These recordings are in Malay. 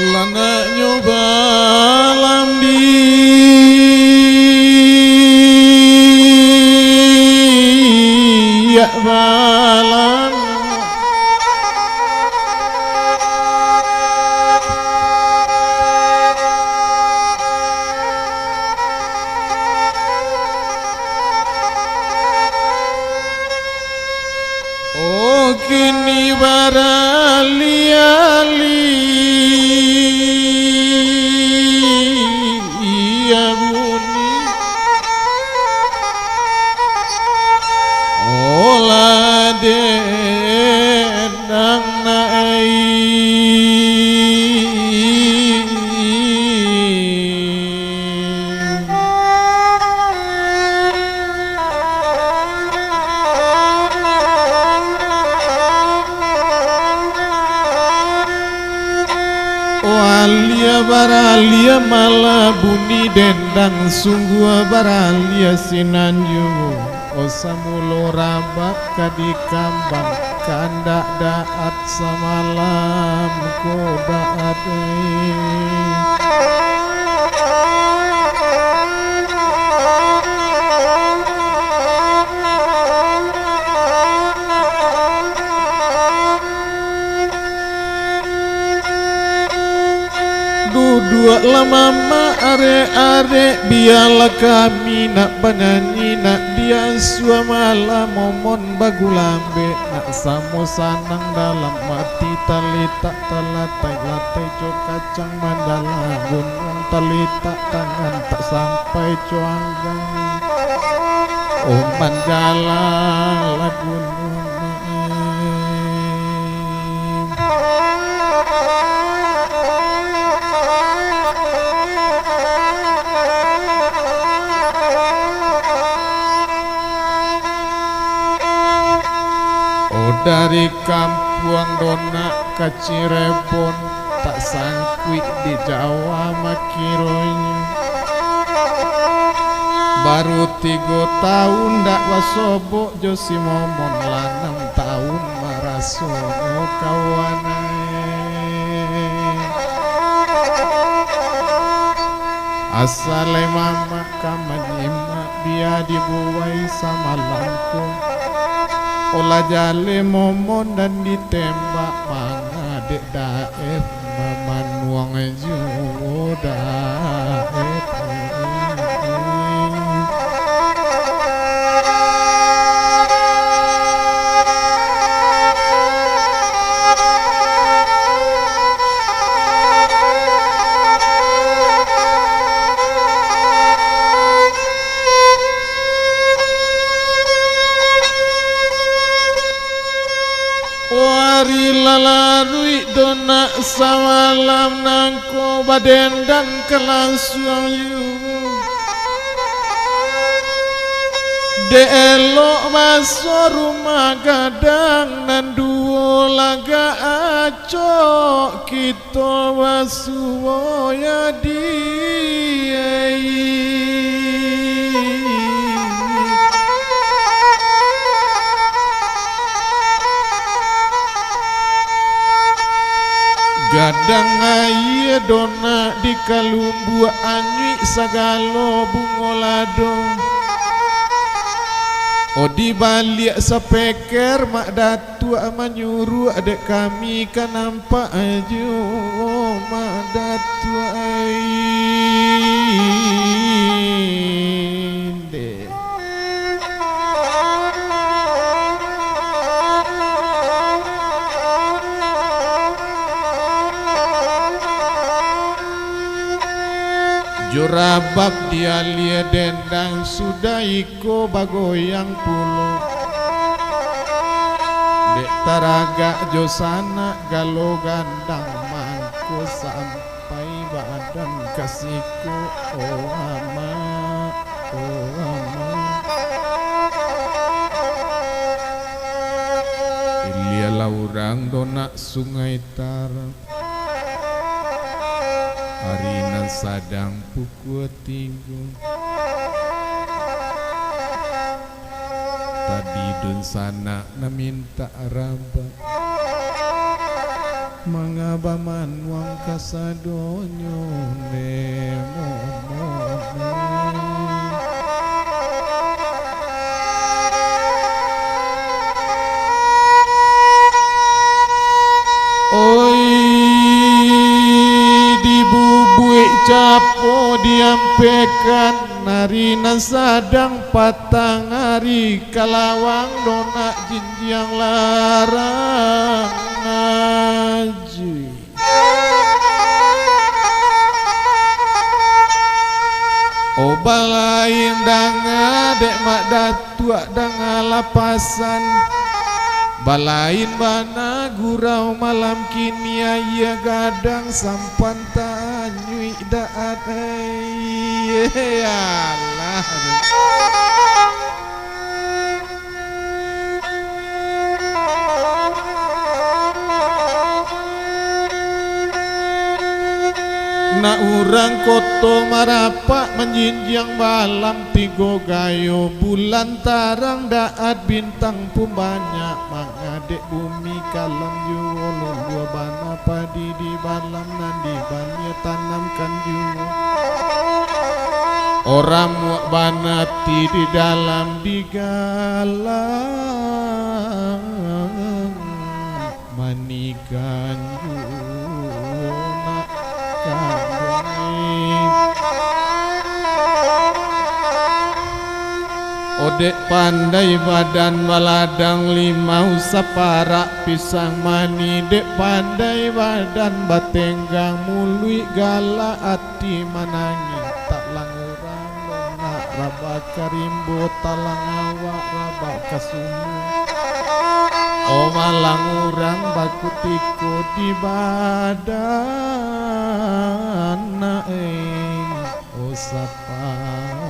lana nyoba lambi ya balan oh kini barali-ali ya buni ola denang nai Walia baralia malah bunyi dendang sungguh baralia sinanju osamulo rabak kadi kambang kandak daat samalam kodaat dua lama ma are biarlah kami nak penyanyi nak dia suamala momon bagulambe nak samo sanang dalam mati talita talatai latai co kacang mandala gunung talita tangan tak sampai coanggang oh mandala lagunung dari kampung dona ke Cirebon tak sangkui di Jawa makironya baru 3 tahun dak wasobo josi momon lanam tahun marasono kawanai asale mama kamanyimak dia dibuai sama langkung olah jale momon dan ditembak mana dek daep manuang juwo daep lalarui dona sawalam nangko badendang kelangsuang yu de elok masuk rumah gadang nan duo laga acok kita wasuwo ya diai gadang aye dona di kalumbu anyi sagalo bungolado oh di balik sepeker mak datu manyuruh adek kami kan nampak aja oh, mak datu ainde Jurabak dia lia dendang sudah iko bagoyang pulo dek taraga josana galo gandang mangko sampai badan kasihku oh ama oh ama ilia laurang donak sungai tar Harina sadang pukul 3 tadi dun sana na minta raba mangabaman wang kasadonyo nemo oi dibubuik capo diampekan narina sadang patang hari kalawang donak jinjang larang ngaji obalain danga dek mak datua danga lapasan balain bana gurau malam kini ayah gadang sampan tanyui daat Allah na urang koto marapak menjinjang malam tigo gayo bulan tarang daat bintang pun banyak mengadek bumi kalam juolo dua bana padi di balam nandi banyak tanamkan juo orang muak banati di dalam digalang manikan juo nak odek pandai badan baladang limau saparak pisang mani dek pandai badan batenggang mului gala ati manangi tak langurang nak raba karimbo talang awak raba kasumu o malang urang baku tiko di badan naeng o sapan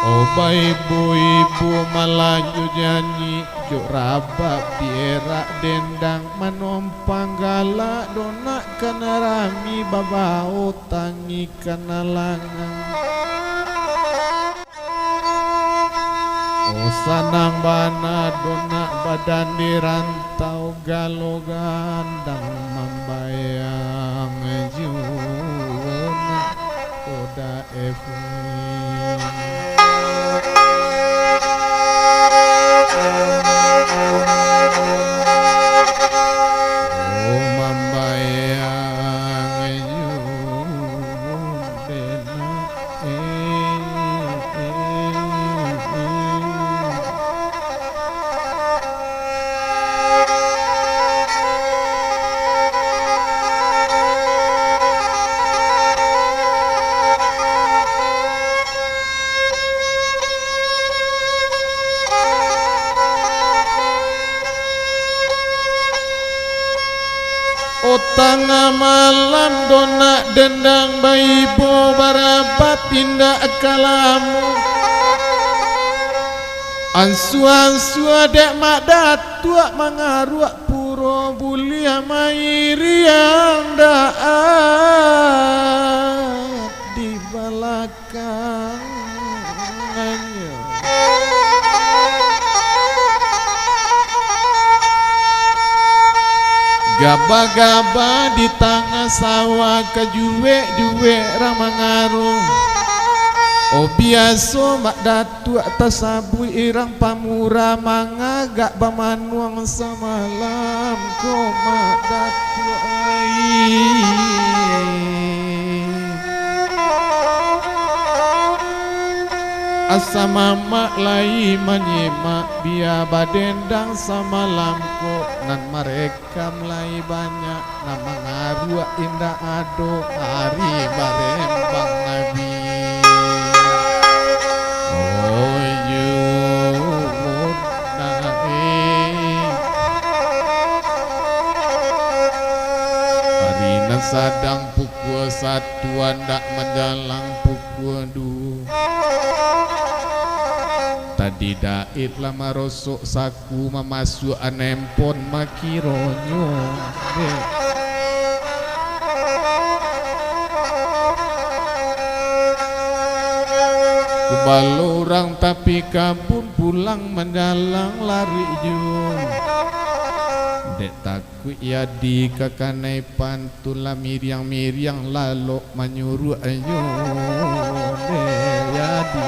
o ibu-ibu malaju nyanyi juk rabak dierak dendang manompang galak donak kana rami babao tangi kana langang o sanang bana donak badan dirantau galo gandang membayang juna koda tengah malam donak dendang baibo barabat tindak kalamu ansu-ansu adek mak datua mangaruak puro bulia mairi yang daat di belakangnya gaba-gaba di tengah sawah kejuek-juek ramangarung oh biasa mak datuk tasabui irang pamura mangagak bamanuang semalam ko mak datuk asa mamak lai menyimak biar badendang samalam ko nan mereka mulai banyak nama ngaruak indah ado hari barembang nabi oh hari nan sadang pukul 1 ndak menjalang pukul 2 tadi dait lama rosok saku memasuk anempon makironyo Kubal orang tapi kabur pulang mendalang lari jum. Dek takut ya di kakanai pantula miriang-miriang lalu menyuruh ayo dek ya di.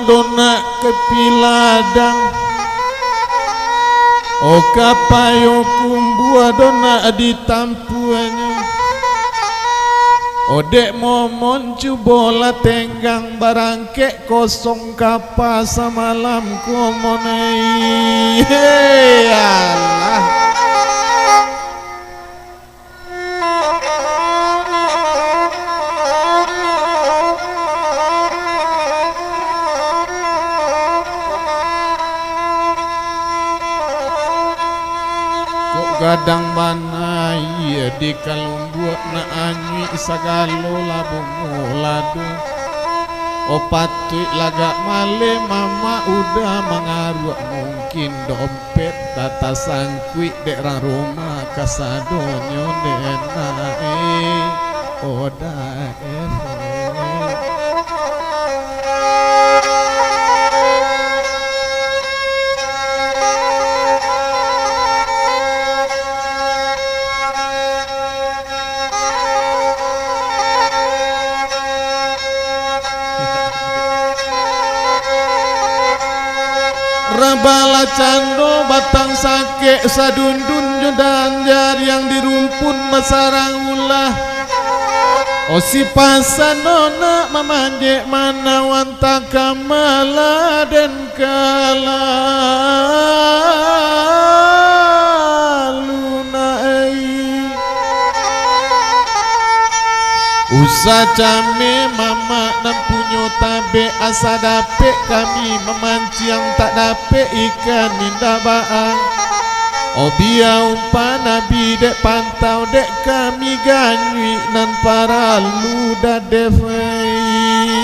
Dona kepiladang o kapayo kumbua dona ditampuannya o dek momon cubola tenggang barangke kosong kapa samalam komonai hey Allah. Gadang mana iya di kalumbuak na anyui sagalo labungu ladu opatui lagak male mama udah mengaruh mungkin dompet data sangkui dek rumah kasadonyo denae odae. Rabala cando batang sake sadundun jodan jar yang dirumpun masarang ulah osi pasanona mamanje manawan takamala dan kalalunai usa came mama nampunyo tabe asa dape kami memancing tak dape ikan ninda baang obia umpana bidek pantau dek kami ganyui nan para luda devei.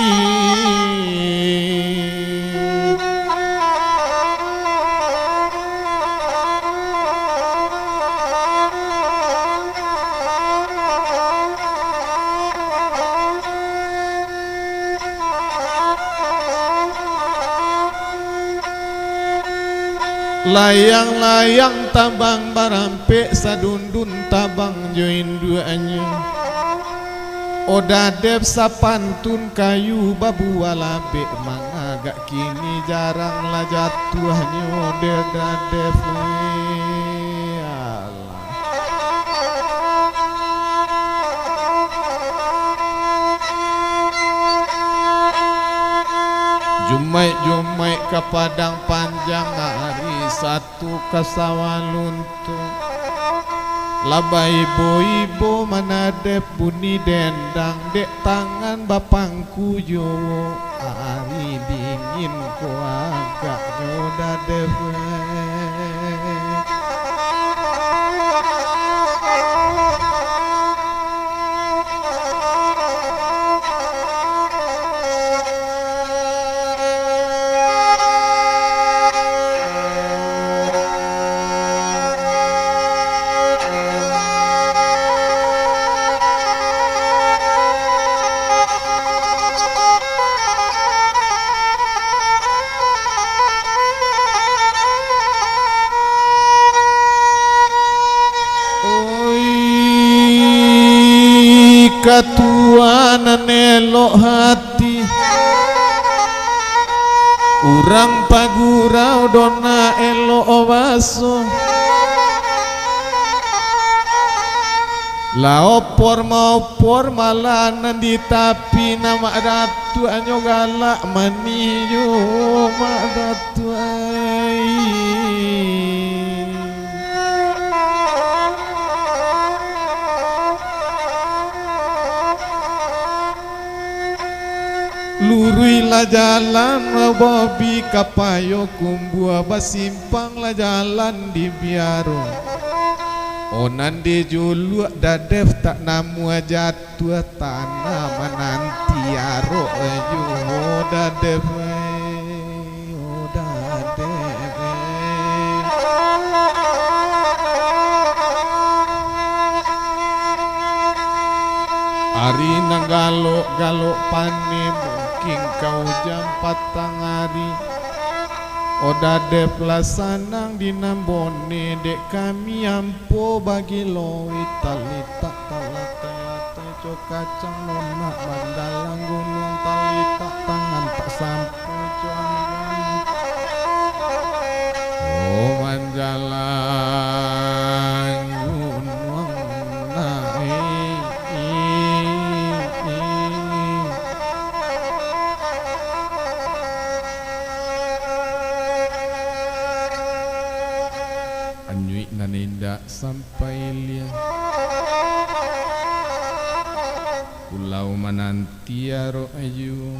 Layang-layang tabang barampe sadundun tabang join duanya odadep sapantun kayu babu walabe mangagak kini jarang lah jatuhnya odadep Jumai-jumai ke padang panjang hari satu kasawaluntung Laba ibo-ibo manadep bunyi dendang dek tangan bapangku jowo hari dingin ku agak nyodadep. Katuanan elok hati urang pagurau dona elok baso la opor maupor malanan di tapi nama ratu anyo galak maniyo mak ratu ai. Lurui la jalan bobi kapayo kumbua basimpang la jalan di biaro onan de julu dadef tak namu jatuh tanah menanti tiaro ayu oda dewe Ari nanggalo-galo pane mungkin kau jam patang hari Oda de pelasanang dinambone dek kami ampo bagi lowi talita talata cok kacang nona mandalang gunung talita tangan tak sampai jangan oh manjalan gunung naik Anjui naninda sampai liang Pulau manantiaro ayu